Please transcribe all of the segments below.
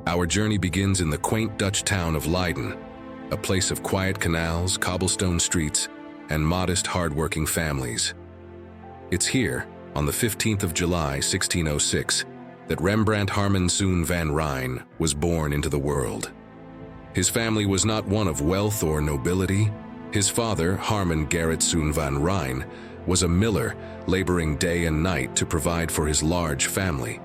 Our journey begins in the quaint Dutch town of Leiden, a place of quiet canals, cobblestone streets, and modest, hard-working families. It's here, on the 15th of July, 1606, that Rembrandt van Rijn was born into the world. His family was not one of wealth or nobility. His father, Harman Gerritsen van Rijn, was a miller, laboring day and night to provide for his large family.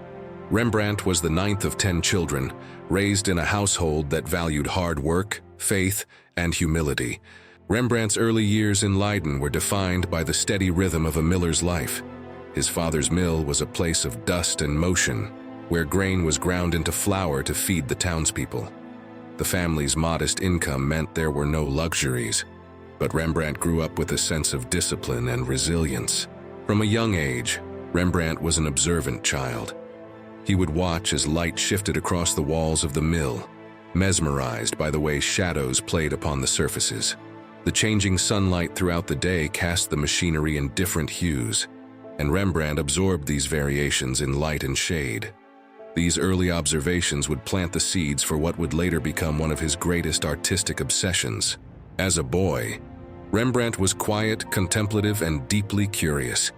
Rembrandt was the ninth of 10 children, raised in a household that valued hard work, faith, and humility. Rembrandt's early years in Leiden were defined by the steady rhythm of a miller's life. His father's mill was a place of dust and motion, where grain was ground into flour to feed the townspeople. The family's modest income meant there were no luxuries, but Rembrandt grew up with a sense of discipline and resilience. From a young age, Rembrandt was an observant child. He would watch as light shifted across the walls of the mill, mesmerized by the way shadows played upon the surfaces. The changing sunlight throughout the day cast the machinery in different hues, and Rembrandt absorbed these variations in light and shade. These early observations would plant the seeds for what would later become one of his greatest artistic obsessions. As a boy, Rembrandt was quiet, contemplative, and deeply curious.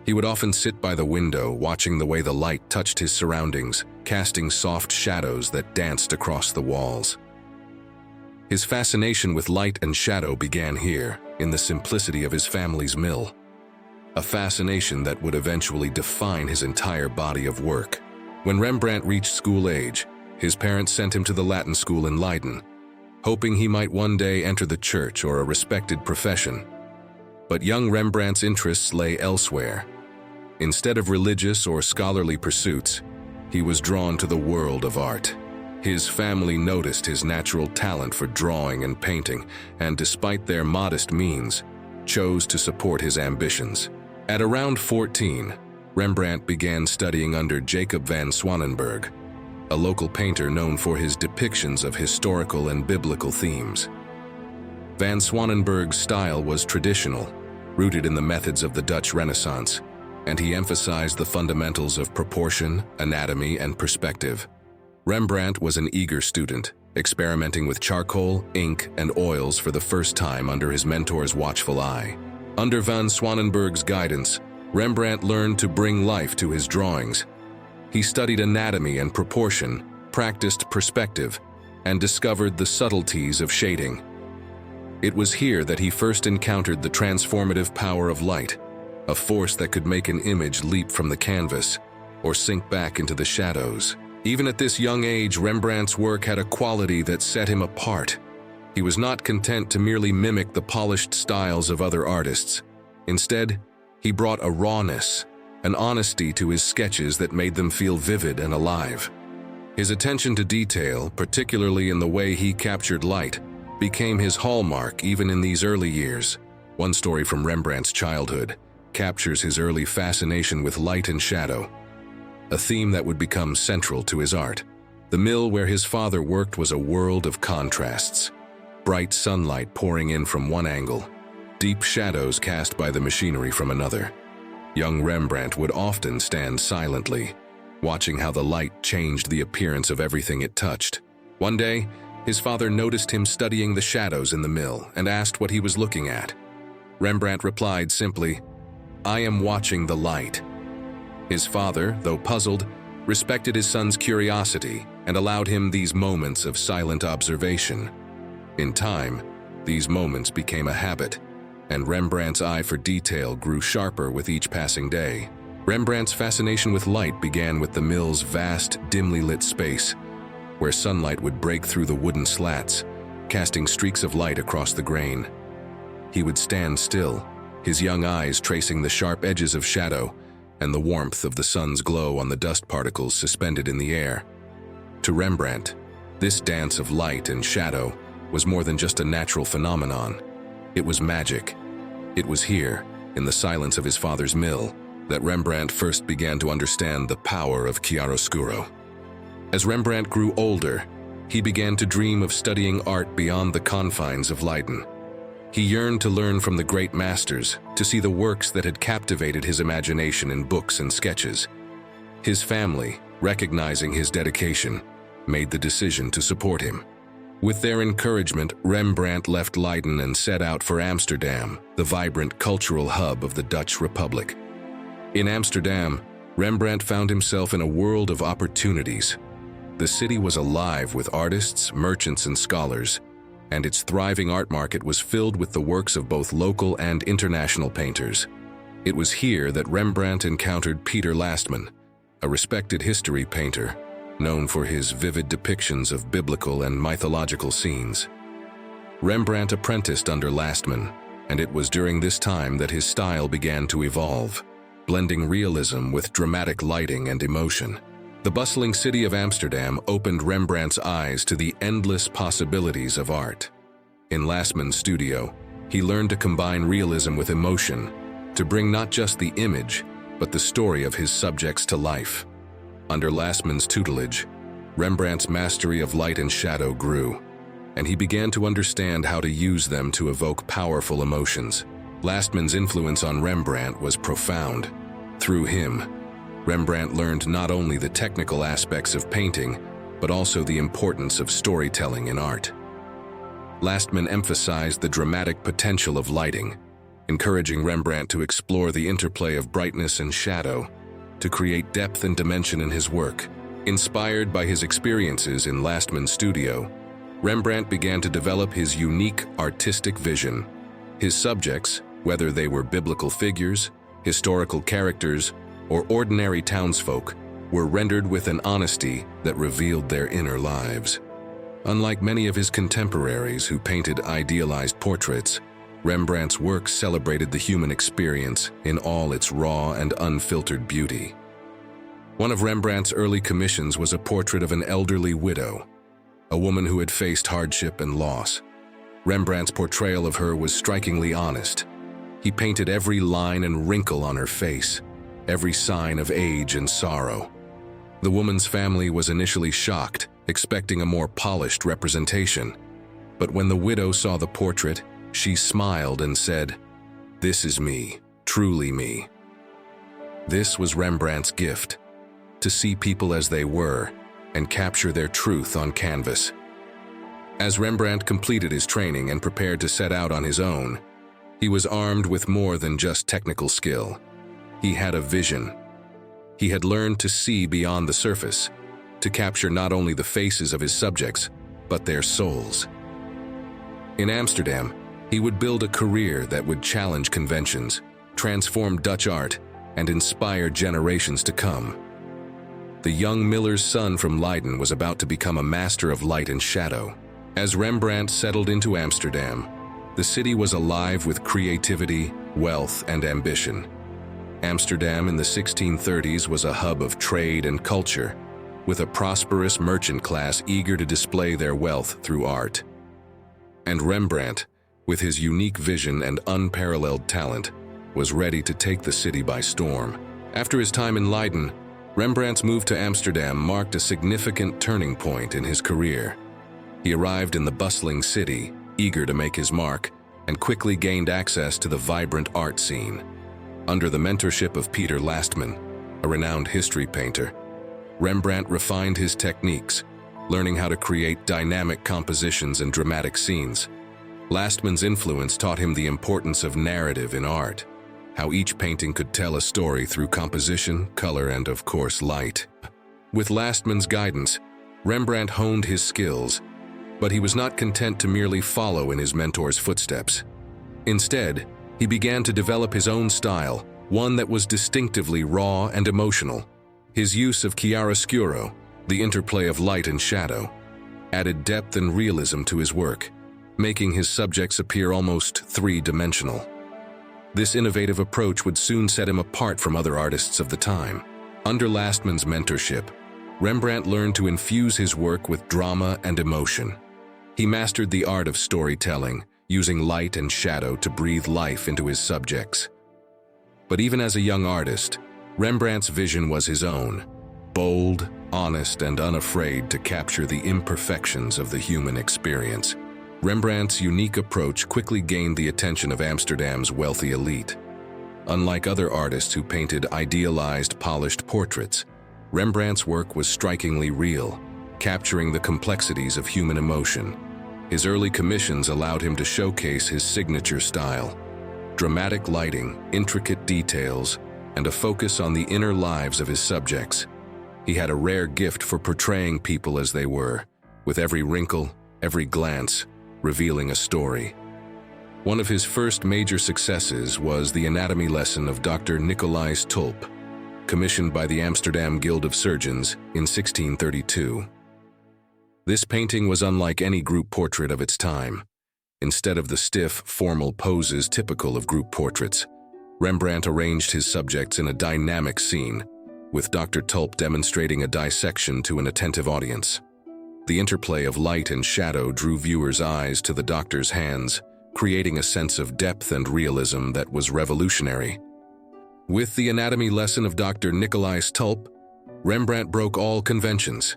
He would often sit by the window, watching the way the light touched his surroundings, casting soft shadows that danced across the walls. His fascination with light and shadow began here, in the simplicity of his family's mill. A fascination that would eventually define his entire body of work. When Rembrandt reached school age, his parents sent him to the Latin school in Leiden, hoping he might one day enter the church or a respected profession. But young Rembrandt's interests lay elsewhere. Instead of religious or scholarly pursuits, he was drawn to the world of art. His family noticed his natural talent for drawing and painting, and despite their modest means, chose to support his ambitions. At around 14, Rembrandt began studying under Jacob van Swanenburg, a local painter known for his depictions of historical and biblical themes. Van Swanenburg's style was traditional, rooted in the methods of the Dutch Renaissance, and he emphasized the fundamentals of proportion, anatomy, and perspective. Rembrandt was an eager student, experimenting with charcoal, ink, and oils for the first time under his mentor's watchful eye. Under van Swanenburg's guidance, Rembrandt learned to bring life to his drawings. He studied anatomy and proportion, practiced perspective, and discovered the subtleties of shading. It was here that he first encountered the transformative power of light, a force that could make an image leap from the canvas or sink back into the shadows. Even at this young age, Rembrandt's work had a quality that set him apart. He was not content to merely mimic the polished styles of other artists. Instead, he brought a rawness, an honesty to his sketches that made them feel vivid and alive. His attention to detail, particularly in the way he captured light, became his hallmark even in these early years. One story from Rembrandt's childhood captures his early fascination with light and shadow, a theme that would become central to his art. The mill where his father worked was a world of contrasts. Bright sunlight pouring in from one angle, deep shadows cast by the machinery from another. Young Rembrandt would often stand silently, watching how the light changed the appearance of everything it touched. One day, his father noticed him studying the shadows in the mill and asked what he was looking at. Rembrandt replied simply, "I am watching the light." His father, though puzzled, respected his son's curiosity and allowed him these moments of silent observation. In time, these moments became a habit, and Rembrandt's eye for detail grew sharper with each passing day. Rembrandt's fascination with light began with the mill's vast, dimly lit space, where sunlight would break through the wooden slats, casting streaks of light across the grain. He would stand still, his young eyes tracing the sharp edges of shadow and the warmth of the sun's glow on the dust particles suspended in the air. To Rembrandt, this dance of light and shadow was more than just a natural phenomenon. It was magic. It was here, in the silence of his father's mill, that Rembrandt first began to understand the power of chiaroscuro. As Rembrandt grew older, he began to dream of studying art beyond the confines of Leiden. He yearned to learn from the great masters, to see the works that had captivated his imagination in books and sketches. His family, recognizing his dedication, made the decision to support him. With their encouragement, Rembrandt left Leiden and set out for Amsterdam, the vibrant cultural hub of the Dutch Republic. In Amsterdam, Rembrandt found himself in a world of opportunities. The city was alive with artists, merchants, and scholars, and its thriving art market was filled with the works of both local and international painters. It was here that Rembrandt encountered Peter Lastman, a respected history painter, known for his vivid depictions of biblical and mythological scenes. Rembrandt apprenticed under Lastman, and it was during this time that his style began to evolve, blending realism with dramatic lighting and emotion. The bustling city of Amsterdam opened Rembrandt's eyes to the endless possibilities of art. In Lastman's studio, he learned to combine realism with emotion, to bring not just the image, but the story of his subjects to life. Under Lastman's tutelage, Rembrandt's mastery of light and shadow grew, and he began to understand how to use them to evoke powerful emotions. Lastman's influence on Rembrandt was profound. Through him, Rembrandt learned not only the technical aspects of painting, but also the importance of storytelling in art. Lastman emphasized the dramatic potential of lighting, encouraging Rembrandt to explore the interplay of brightness and shadow, to create depth and dimension in his work. Inspired by his experiences in Lastman's studio, Rembrandt began to develop his unique artistic vision. His subjects, whether they were biblical figures, historical characters, or ordinary townsfolk, were rendered with an honesty that revealed their inner lives. Unlike many of his contemporaries who painted idealized portraits, Rembrandt's work celebrated the human experience in all its raw and unfiltered beauty. One of Rembrandt's early commissions was a portrait of an elderly widow, a woman who had faced hardship and loss. Rembrandt's portrayal of her was strikingly honest. He painted every line and wrinkle on her face, every sign of age and sorrow. The woman's family was initially shocked, expecting a more polished representation. But when the widow saw the portrait, she smiled and said, "This is me, truly me." This was Rembrandt's gift, to see people as they were and capture their truth on canvas. As Rembrandt completed his training and prepared to set out on his own, he was armed with more than just technical skill. He had a vision. He had learned to see beyond the surface, to capture not only the faces of his subjects, but their souls. In Amsterdam, he would build a career that would challenge conventions, transform Dutch art, and inspire generations to come. The young miller's son from Leiden was about to become a master of light and shadow. As Rembrandt settled into Amsterdam, the city was alive with creativity, wealth, and ambition. Amsterdam in the 1630s was a hub of trade and culture, with a prosperous merchant class eager to display their wealth through art. And Rembrandt, with his unique vision and unparalleled talent, was ready to take the city by storm. After his time in Leiden, Rembrandt's move to Amsterdam marked a significant turning point in his career. He arrived in the bustling city, eager to make his mark, and quickly gained access to the vibrant art scene. Under the mentorship of Peter Lastman, a renowned history painter, Rembrandt refined his techniques, learning how to create dynamic compositions and dramatic scenes. Lastman's influence taught him the importance of narrative in art, how each painting could tell a story through composition, color, and of course, light. With Lastman's guidance, Rembrandt honed his skills, but he was not content to merely follow in his mentor's footsteps. Instead, he began to develop his own style, one that was distinctively raw and emotional. His use of chiaroscuro, the interplay of light and shadow, added depth and realism to his work, making his subjects appear almost three-dimensional. This innovative approach would soon set him apart from other artists of the time. Under Lastman's mentorship, Rembrandt learned to infuse his work with drama and emotion. He mastered the art of storytelling, using light and shadow to breathe life into his subjects. But even as a young artist, Rembrandt's vision was his own, bold, honest, and unafraid to capture the imperfections of the human experience. Rembrandt's unique approach quickly gained the attention of Amsterdam's wealthy elite. Unlike other artists who painted idealized, polished portraits, Rembrandt's work was strikingly real, capturing the complexities of human emotion. His early commissions allowed him to showcase his signature style: dramatic lighting, intricate details, and a focus on the inner lives of his subjects. He had a rare gift for portraying people as they were, with every wrinkle, every glance, revealing a story. One of his first major successes was the anatomy lesson of Dr. Nicolaes Tulp, commissioned by the Amsterdam Guild of Surgeons in 1632. This painting was unlike any group portrait of its time. Instead of the stiff, formal poses typical of group portraits, Rembrandt arranged his subjects in a dynamic scene, with Dr. Tulp demonstrating a dissection to an attentive audience. The interplay of light and shadow drew viewers' eyes to the doctor's hands, creating a sense of depth and realism that was revolutionary. With the anatomy lesson of Dr. Nicolaes Tulp, Rembrandt broke all conventions.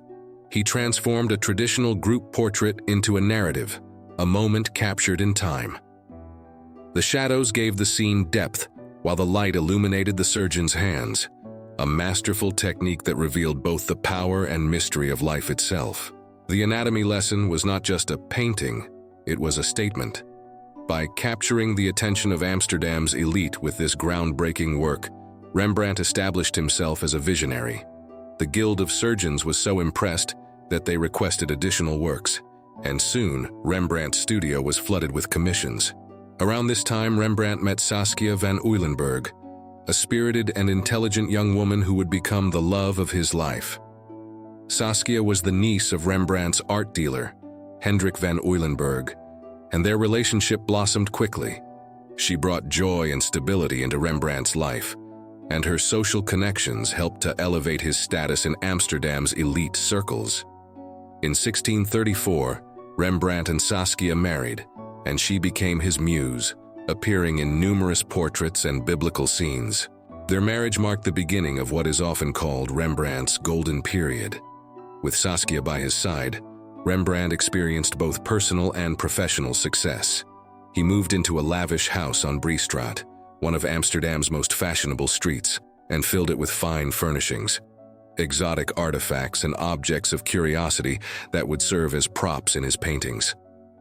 He transformed a traditional group portrait into a narrative, a moment captured in time. The shadows gave the scene depth, while the light illuminated the surgeon's hands, a masterful technique that revealed both the power and mystery of life itself. The anatomy lesson was not just a painting, it was a statement. By capturing the attention of Amsterdam's elite with this groundbreaking work, Rembrandt established himself as a visionary. The Guild of Surgeons was so impressed that they requested additional works, and soon Rembrandt's studio was flooded with commissions. Around this time, Rembrandt met Saskia van Uylenburg, a spirited and intelligent young woman who would become the love of his life. Saskia was the niece of Rembrandt's art dealer, Hendrik van Uylenburg, and their relationship blossomed quickly. She brought joy and stability into Rembrandt's life, and her social connections helped to elevate his status in Amsterdam's elite circles. In 1634, Rembrandt and Saskia married, and she became his muse, appearing in numerous portraits and biblical scenes. Their marriage marked the beginning of what is often called Rembrandt's golden period. With Saskia by his side, Rembrandt experienced both personal and professional success. He moved into a lavish house on Briestraat, one of Amsterdam's most fashionable streets, and filled it with fine furnishings, exotic artifacts and objects of curiosity that would serve as props in his paintings.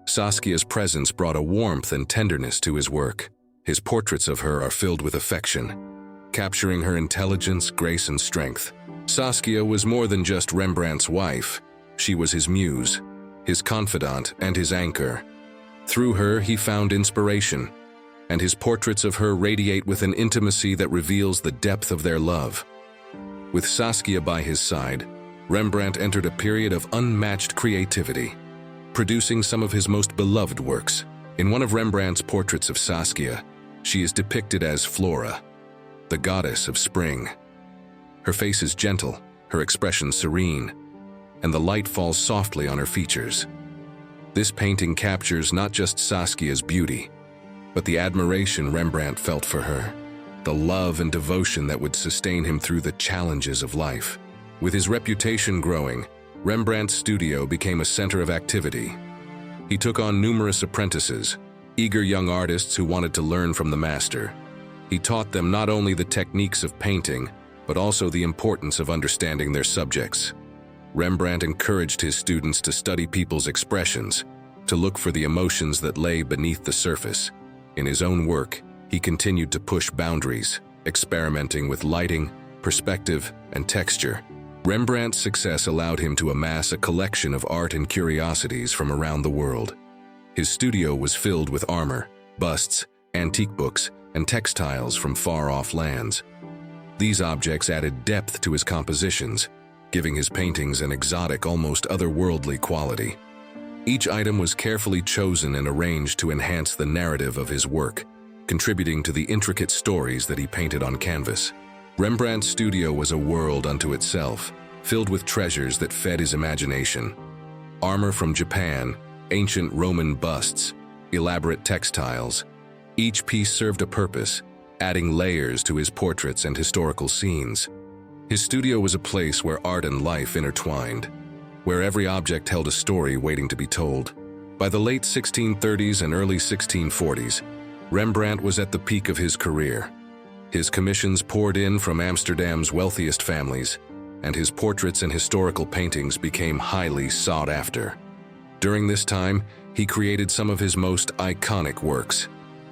Saskia's presence brought a warmth and tenderness to his work. His portraits of her are filled with affection, capturing her intelligence, grace, and strength. Saskia was more than just Rembrandt's wife. She was his muse, his confidant, and his anchor. Through her, he found inspiration, and his portraits of her radiate with an intimacy that reveals the depth of their love. With Saskia by his side, Rembrandt entered a period of unmatched creativity, producing some of his most beloved works. In one of Rembrandt's portraits of Saskia, she is depicted as Flora, the goddess of spring. Her face is gentle, her expression serene, and the light falls softly on her features. This painting captures not just Saskia's beauty, but the admiration Rembrandt felt for her, the love and devotion that would sustain him through the challenges of life. With his reputation growing, Rembrandt's studio became a center of activity. He took on numerous apprentices, eager young artists who wanted to learn from the master. He taught them not only the techniques of painting, but also the importance of understanding their subjects. Rembrandt encouraged his students to study people's expressions, to look for the emotions that lay beneath the surface. In his own work, he continued to push boundaries, experimenting with lighting, perspective, and texture. Rembrandt's success allowed him to amass a collection of art and curiosities from around the world. His studio was filled with armor, busts, antique books, and textiles from far-off lands. These objects added depth to his compositions, giving his paintings an exotic, almost otherworldly quality. Each item was carefully chosen and arranged to enhance the narrative of his work, contributing to the intricate stories that he painted on canvas. Rembrandt's studio was a world unto itself, filled with treasures that fed his imagination. Armor from Japan, ancient Roman busts, elaborate textiles. Each piece served a purpose, adding layers to his portraits and historical scenes. His studio was a place where art and life intertwined, where every object held a story waiting to be told. By the late 1630s and early 1640s, Rembrandt was at the peak of his career. His commissions poured in from Amsterdam's wealthiest families, and his portraits and historical paintings became highly sought after. During this time, he created some of his most iconic works,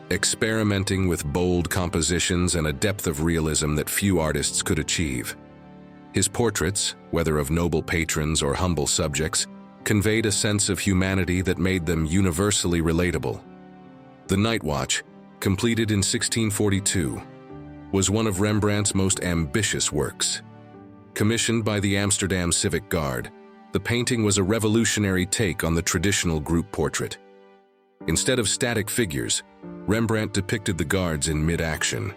experimenting with bold compositions and a depth of realism that few artists could achieve. His portraits, whether of noble patrons or humble subjects, conveyed a sense of humanity that made them universally relatable. The Night Watch, completed in 1642, was one of Rembrandt's most ambitious works. Commissioned by the Amsterdam Civic Guard, the painting was a revolutionary take on the traditional group portrait. Instead of static figures, Rembrandt depicted the guards in mid-action,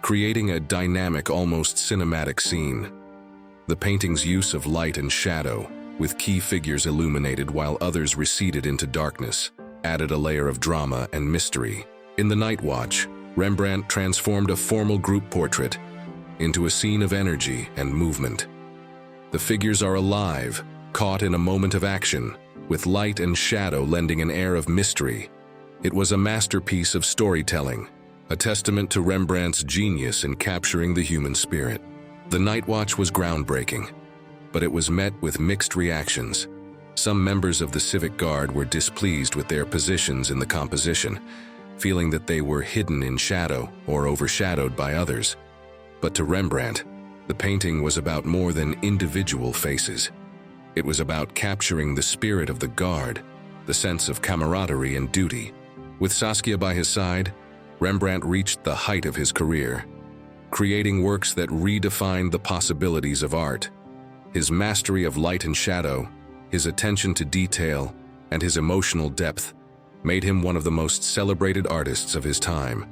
creating a dynamic, almost cinematic scene. The painting's use of light and shadow, with key figures illuminated while others receded into darkness, added a layer of drama and mystery. In The Night Watch, Rembrandt transformed a formal group portrait into a scene of energy and movement. The figures are alive, caught in a moment of action, with light and shadow lending an air of mystery. It was a masterpiece of storytelling, a testament to Rembrandt's genius in capturing the human spirit. The Night Watch was groundbreaking, but it was met with mixed reactions. Some members of the Civic Guard were displeased with their positions in the composition, feeling that they were hidden in shadow or overshadowed by others. But to Rembrandt, the painting was about more than individual faces. It was about capturing the spirit of the Guard, the sense of camaraderie and duty. With Saskia by his side, Rembrandt reached the height of his career, creating works that redefined the possibilities of art. His mastery of light and shadow, his attention to detail, and his emotional depth made him one of the most celebrated artists of his time.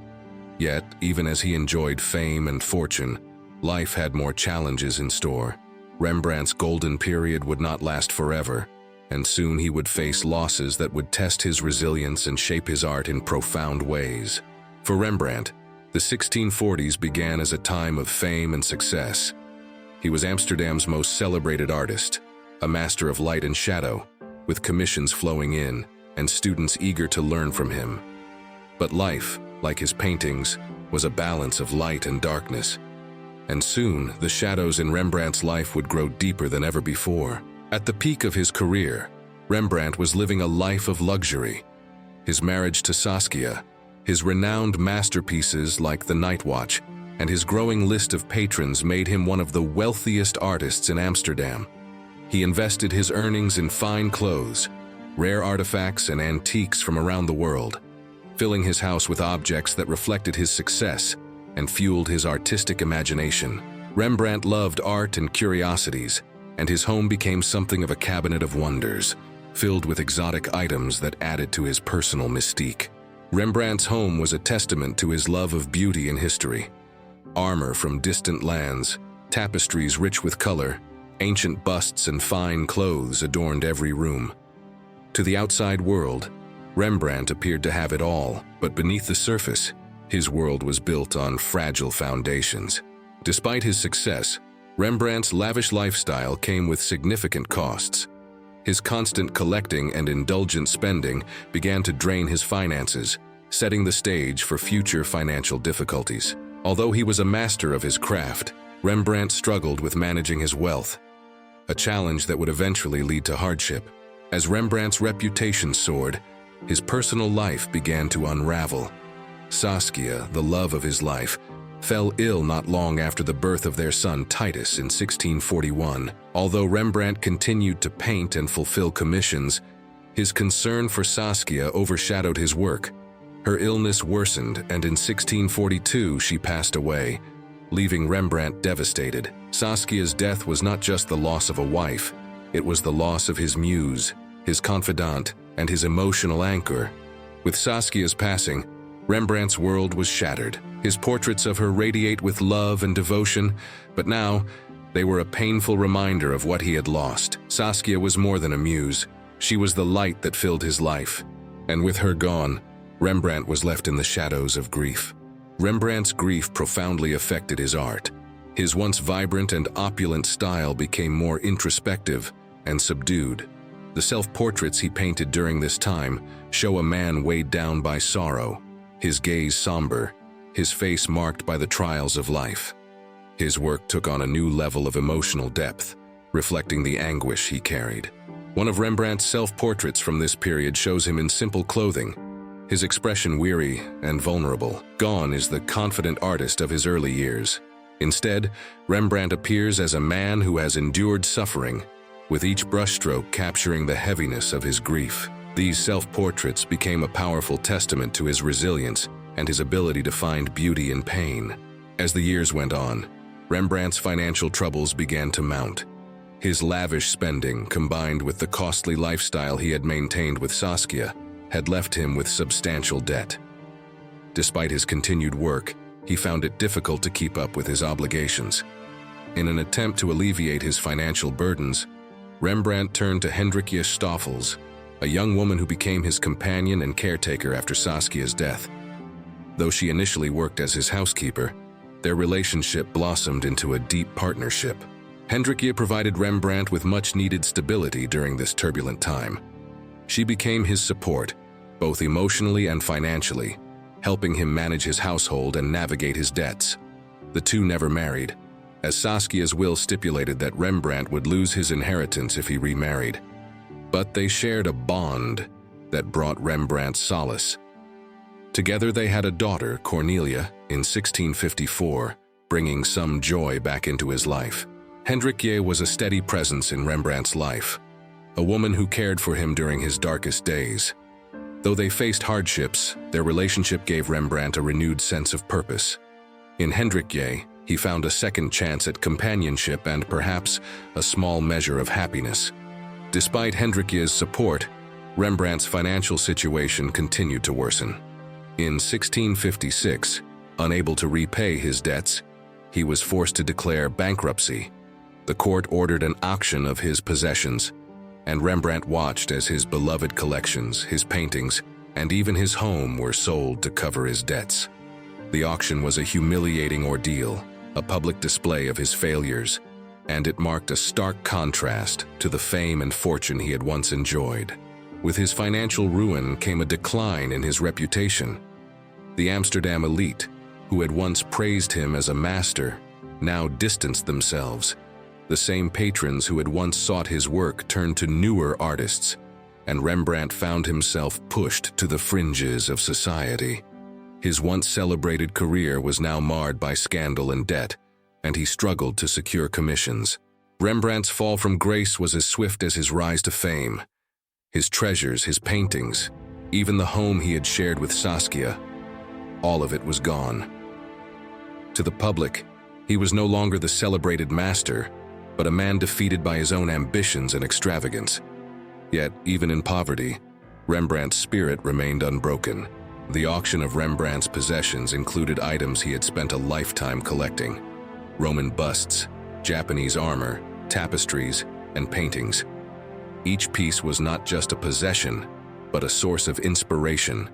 Yet, even as he enjoyed fame and fortune, life had more challenges in store. Rembrandt's golden period would not last forever, and soon he would face losses that would test his resilience and shape his art in profound ways. For Rembrandt, the 1640s began as a time of fame and success. He was Amsterdam's most celebrated artist, a master of light and shadow, with commissions flowing in and students eager to learn from him. But life, like his paintings, was a balance of light and darkness. And soon, the shadows in Rembrandt's life would grow deeper than ever before. At the peak of his career, Rembrandt was living a life of luxury. His marriage to Saskia, his renowned masterpieces like The Night Watch, and his growing list of patrons made him one of the wealthiest artists in Amsterdam. He invested his earnings in fine clothes, rare artifacts and antiques from around the world, filling his house with objects that reflected his success and fueled his artistic imagination. Rembrandt loved art and curiosities, and his home became something of a cabinet of wonders, filled with exotic items that added to his personal mystique. Rembrandt's home was a testament to his love of beauty and history. Armor from distant lands, tapestries rich with color, ancient busts and fine clothes adorned every room. To the outside world, Rembrandt appeared to have it all, but beneath the surface, his world was built on fragile foundations. Despite his success, Rembrandt's lavish lifestyle came with significant costs. His constant collecting and indulgent spending began to drain his finances, setting the stage for future financial difficulties. Although he was a master of his craft, Rembrandt struggled with managing his wealth, a challenge that would eventually lead to hardship. As Rembrandt's reputation soared, his personal life began to unravel. Saskia, the love of his life, fell ill not long after the birth of their son Titus in 1641. Although Rembrandt continued to paint and fulfill commissions, his concern for Saskia overshadowed his work. Her illness worsened, and in 1642 she passed away, leaving Rembrandt devastated. Saskia's death was not just the loss of a wife, it was the loss of his muse, his confidant, and his emotional anchor. With Saskia's passing, Rembrandt's world was shattered. His portraits of her radiate with love and devotion, but now they were a painful reminder of what he had lost. Saskia was more than a muse. She was the light that filled his life. And with her gone, Rembrandt was left in the shadows of grief. Rembrandt's grief profoundly affected his art. His once vibrant and opulent style became more introspective and subdued. The self-portraits he painted during this time show a man weighed down by sorrow, his gaze somber, his face marked by the trials of life. His work took on a new level of emotional depth, reflecting the anguish he carried. One of Rembrandt's self-portraits from this period shows him in simple clothing, his expression weary and vulnerable. Gone is the confident artist of his early years. Instead, Rembrandt appears as a man who has endured suffering, with each brushstroke capturing the heaviness of his grief. These self-portraits became a powerful testament to his resilience and his ability to find beauty in pain. As the years went on, Rembrandt's financial troubles began to mount. His lavish spending, combined with the costly lifestyle he had maintained with Saskia, had left him with substantial debt. Despite his continued work, he found it difficult to keep up with his obligations. In an attempt to alleviate his financial burdens, Rembrandt turned to Hendrikia Stoffels, a young woman who became his companion and caretaker after Saskia's death. Though she initially worked as his housekeeper, their relationship blossomed into a deep partnership. Hendrikia provided Rembrandt with much-needed stability during this turbulent time. She became his support, both emotionally and financially, helping him manage his household and navigate his debts. The two never married, as Saskia's will stipulated that Rembrandt would lose his inheritance if he remarried. But they shared a bond that brought Rembrandt solace. Together they had a daughter, Cornelia, in 1654, bringing some joy back into his life. Hendrikia was a steady presence in Rembrandt's life, a woman who cared for him during his darkest days. Though they faced hardships, their relationship gave Rembrandt a renewed sense of purpose. In Hendrikia, he found a second chance at companionship and perhaps a small measure of happiness. Despite Hendrikia's support, Rembrandt's financial situation continued to worsen. In 1656, unable to repay his debts, he was forced to declare bankruptcy. The court ordered an auction of his possessions, and Rembrandt watched as his beloved collections, his paintings, and even his home were sold to cover his debts. The auction was a humiliating ordeal, a public display of his failures, and it marked a stark contrast to the fame and fortune he had once enjoyed. With his financial ruin came a decline in his reputation. The Amsterdam elite, who had once praised him as a master, now distanced themselves. The same patrons who had once sought his work turned to newer artists, and Rembrandt found himself pushed to the fringes of society. His once celebrated career was now marred by scandal and debt, and he struggled to secure commissions. Rembrandt's fall from grace was as swift as his rise to fame. His treasures, his paintings, even the home he had shared with Saskia, all of it was gone. To the public, he was no longer the celebrated master, but a man defeated by his own ambitions and extravagance. Yet, even in poverty, Rembrandt's spirit remained unbroken. The auction of Rembrandt's possessions included items he had spent a lifetime collecting: Roman busts, Japanese armor, tapestries, and paintings. Each piece was not just a possession, but a source of inspiration,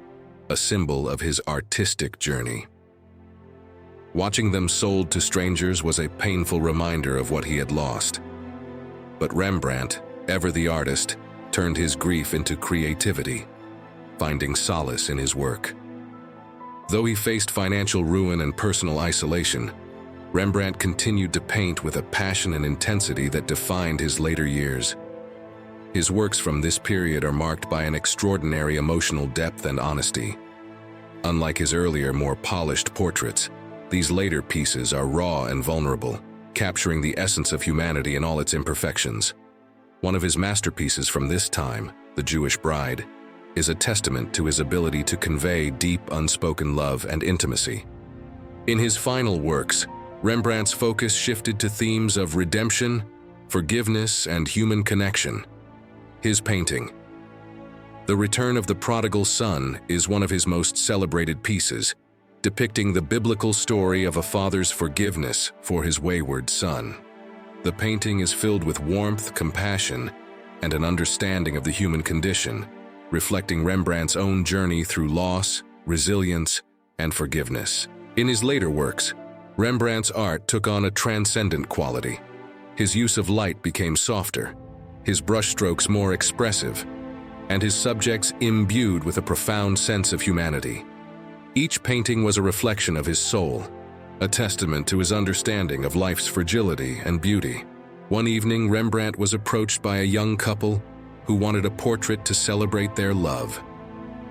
a symbol of his artistic journey. Watching them sold to strangers was a painful reminder of what he had lost. But Rembrandt, ever the artist, turned his grief into creativity, finding solace in his work. Though he faced financial ruin and personal isolation, Rembrandt continued to paint with a passion and intensity that defined his later years. His works from this period are marked by an extraordinary emotional depth and honesty. Unlike his earlier, more polished portraits, these later pieces are raw and vulnerable, capturing the essence of humanity in all its imperfections. One of his masterpieces from this time, The Jewish Bride, is a testament to his ability to convey deep, unspoken love and intimacy. In his final works, Rembrandt's focus shifted to themes of redemption, forgiveness, and human connection. His painting, The Return of the Prodigal Son, is one of his most celebrated pieces, depicting the biblical story of a father's forgiveness for his wayward son. The painting is filled with warmth, compassion, and an understanding of the human condition, reflecting Rembrandt's own journey through loss, resilience, and forgiveness. In his later works, Rembrandt's art took on a transcendent quality. His use of light became softer, his brushstrokes more expressive, and his subjects imbued with a profound sense of humanity. Each painting was a reflection of his soul, a testament to his understanding of life's fragility and beauty. One evening, Rembrandt was approached by a young couple who wanted a portrait to celebrate their love.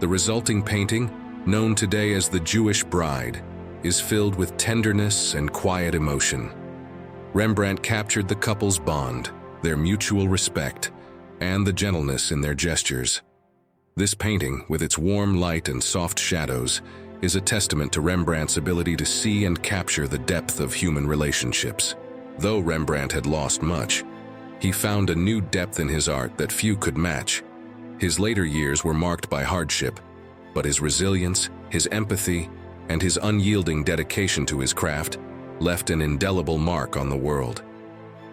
The resulting painting, known today as The Jewish Bride, is filled with tenderness and quiet emotion. Rembrandt captured the couple's bond, their mutual respect, and the gentleness in their gestures. This painting, with its warm light and soft shadows, is a testament to Rembrandt's ability to see and capture the depth of human relationships. Though Rembrandt had lost much, he found a new depth in his art that few could match. His later years were marked by hardship, but his resilience, his empathy, and his unyielding dedication to his craft left an indelible mark on the world.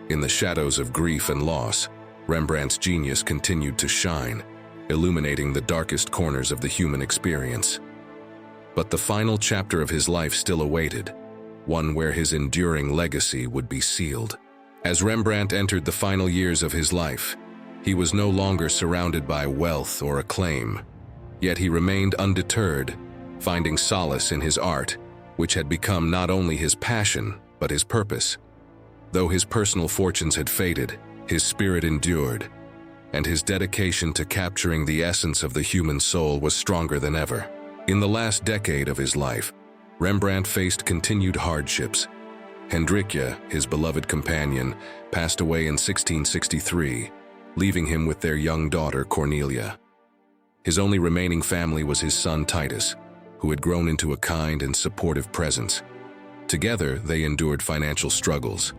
In the shadows of grief and loss, Rembrandt's genius continued to shine, illuminating the darkest corners of the human experience. But the final chapter of his life still awaited, one where his enduring legacy would be sealed. As Rembrandt entered the final years of his life, he was no longer surrounded by wealth or acclaim, yet he remained undeterred, finding solace in his art, which had become not only his passion, but his purpose. Though his personal fortunes had faded, his spirit endured, and his dedication to capturing the essence of the human soul was stronger than ever. In the last decade of his life, Rembrandt faced continued hardships. Hendrikje, his beloved companion, passed away in 1663, leaving him with their young daughter Cornelia. His only remaining family was his son Titus, who had grown into a kind and supportive presence. Together, they endured financial struggles,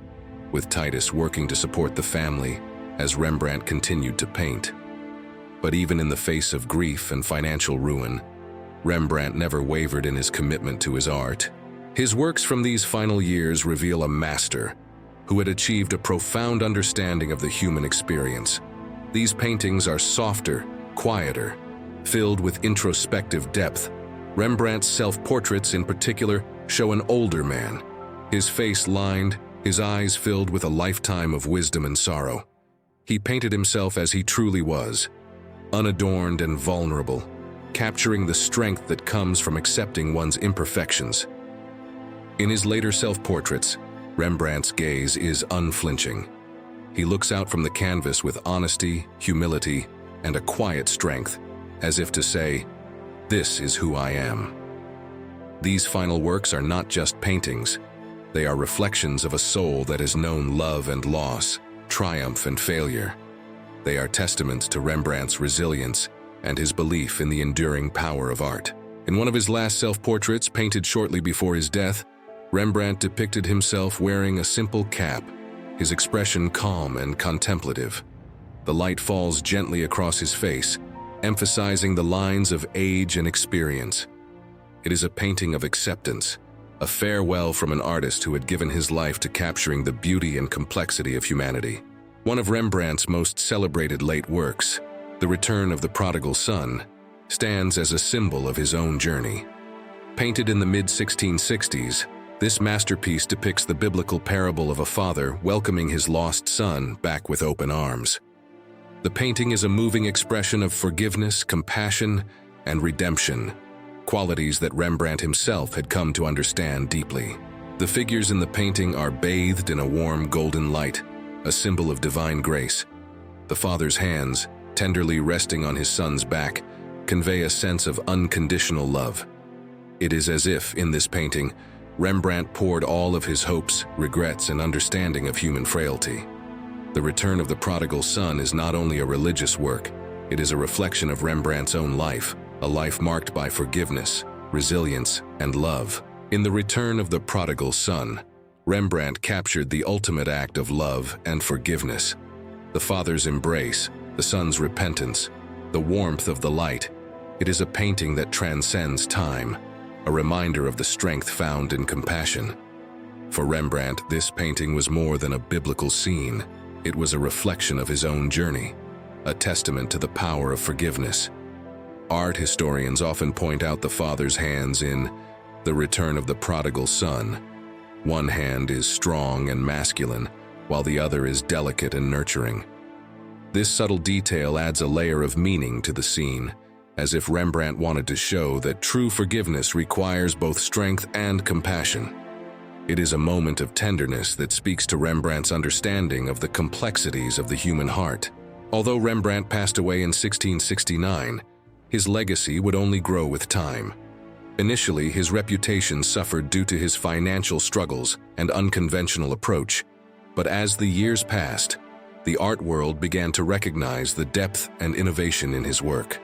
with Titus working to support the family as Rembrandt continued to paint. But even in the face of grief and financial ruin, Rembrandt never wavered in his commitment to his art. His works from these final years reveal a master who had achieved a profound understanding of the human experience. These paintings are softer, quieter, filled with introspective depth. Rembrandt's self-portraits in particular show an older man, his face lined, his eyes filled with a lifetime of wisdom and sorrow. He painted himself as he truly was, unadorned and vulnerable, capturing the strength that comes from accepting one's imperfections. In his later self-portraits, Rembrandt's gaze is unflinching. He looks out from the canvas with honesty, humility, and a quiet strength, as if to say, "This is who I am." These final works are not just paintings. They are reflections of a soul that has known love and loss, triumph and failure. They are testaments to Rembrandt's resilience and his belief in the enduring power of art. In one of his last self-portraits, painted shortly before his death, Rembrandt depicted himself wearing a simple cap, his expression calm and contemplative. The light falls gently across his face, emphasizing the lines of age and experience. It is a painting of acceptance, a farewell from an artist who had given his life to capturing the beauty and complexity of humanity. One of Rembrandt's most celebrated late works, The Return of the Prodigal Son, stands as a symbol of his own journey. Painted in the mid-1660s, this masterpiece depicts the biblical parable of a father welcoming his lost son back with open arms. The painting is a moving expression of forgiveness, compassion, and redemption, qualities that Rembrandt himself had come to understand deeply. The figures in the painting are bathed in a warm golden light, a symbol of divine grace. The father's hands, tenderly resting on his son's back, convey a sense of unconditional love. It is as if, in this painting, Rembrandt poured all of his hopes, regrets, and understanding of human frailty. The Return of the Prodigal Son is not only a religious work, it is a reflection of Rembrandt's own life, a life marked by forgiveness, resilience, and love. In The Return of the Prodigal Son, Rembrandt captured the ultimate act of love and forgiveness. The father's embrace, the son's repentance, the warmth of the light. It is a painting that transcends time, a reminder of the strength found in compassion. For Rembrandt, this painting was more than a biblical scene. It was a reflection of his own journey, a testament to the power of forgiveness. Art historians often point out the father's hands in The Return of the Prodigal Son. One hand is strong and masculine, while the other is delicate and nurturing. This subtle detail adds a layer of meaning to the scene, as if Rembrandt wanted to show that true forgiveness requires both strength and compassion. It is a moment of tenderness that speaks to Rembrandt's understanding of the complexities of the human heart. Although Rembrandt passed away in 1669, his legacy would only grow with time. Initially, his reputation suffered due to his financial struggles and unconventional approach, but as the years passed, the art world began to recognize the depth and innovation in his work.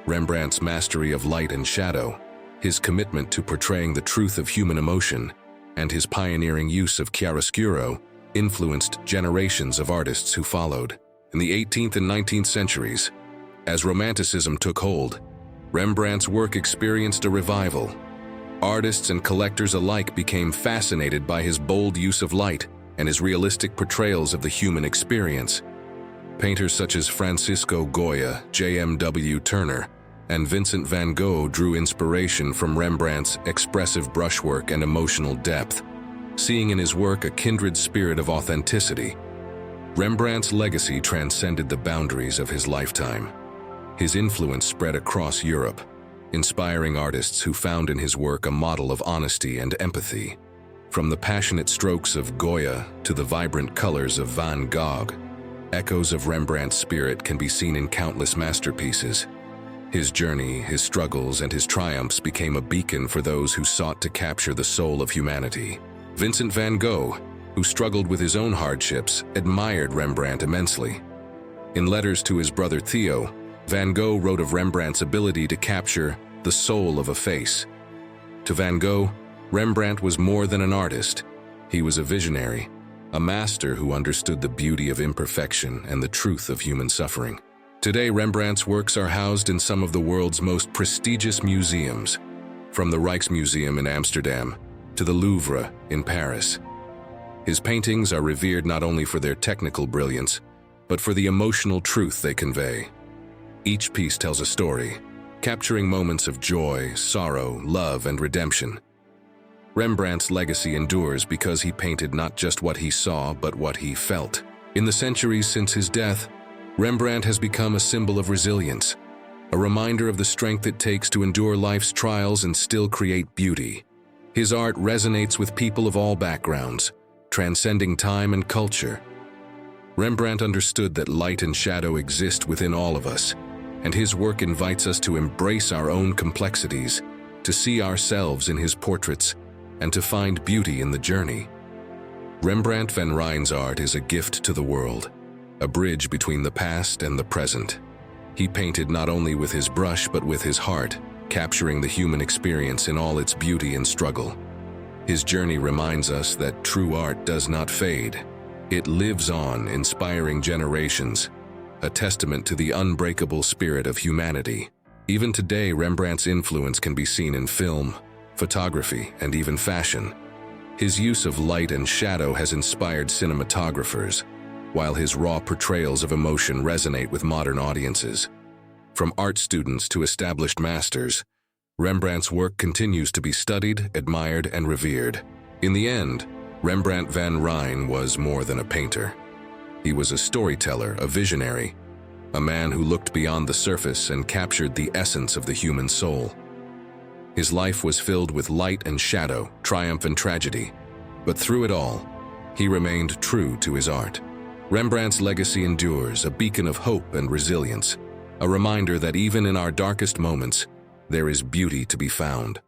Rembrandt's mastery of light and shadow, his commitment to portraying the truth of human emotion, and his pioneering use of chiaroscuro influenced generations of artists who followed. In the 18th and 19th centuries, as Romanticism took hold, Rembrandt's work experienced a revival. Artists and collectors alike became fascinated by his bold use of light and his realistic portrayals of the human experience. Painters such as Francisco Goya, J.M.W. Turner, and Vincent van Gogh drew inspiration from Rembrandt's expressive brushwork and emotional depth, seeing in his work a kindred spirit of authenticity. Rembrandt's legacy transcended the boundaries of his lifetime. His influence spread across Europe, inspiring artists who found in his work a model of honesty and empathy. From the passionate strokes of Goya to the vibrant colors of Van Gogh, echoes of Rembrandt's spirit can be seen in countless masterpieces. His journey, his struggles, and his triumphs became a beacon for those who sought to capture the soul of humanity. Vincent van Gogh, who struggled with his own hardships, admired Rembrandt immensely. In letters to his brother Theo, Van Gogh wrote of Rembrandt's ability to capture the soul of a face. To Van Gogh, Rembrandt was more than an artist. He was a visionary, a master who understood the beauty of imperfection and the truth of human suffering. Today, Rembrandt's works are housed in some of the world's most prestigious museums, from the Rijksmuseum in Amsterdam to the Louvre in Paris. His paintings are revered not only for their technical brilliance, but for the emotional truth they convey. Each piece tells a story, capturing moments of joy, sorrow, love, and redemption. Rembrandt's legacy endures because he painted not just what he saw, but what he felt. In the centuries since his death, Rembrandt has become a symbol of resilience, a reminder of the strength it takes to endure life's trials and still create beauty. His art resonates with people of all backgrounds, transcending time and culture. Rembrandt understood that light and shadow exist within all of us, and his work invites us to embrace our own complexities, to see ourselves in his portraits, and to find beauty in the journey. Rembrandt van Rijn's art is a gift to the world, a bridge between the past and the present. He painted not only with his brush but with his heart, capturing the human experience in all its beauty and struggle. His journey reminds us that true art does not fade. It lives on, inspiring generations, a testament to the unbreakable spirit of humanity. Even today, Rembrandt's influence can be seen in film, photography, and even fashion. His use of light and shadow has inspired cinematographers, while his raw portrayals of emotion resonate with modern audiences. From art students to established masters, Rembrandt's work continues to be studied, admired, and revered. In the end, Rembrandt van Rijn was more than a painter. He was a storyteller, a visionary, a man who looked beyond the surface and captured the essence of the human soul. His life was filled with light and shadow, triumph and tragedy, but through it all, he remained true to his art. Rembrandt's legacy endures, a beacon of hope and resilience, a reminder that even in our darkest moments, there is beauty to be found.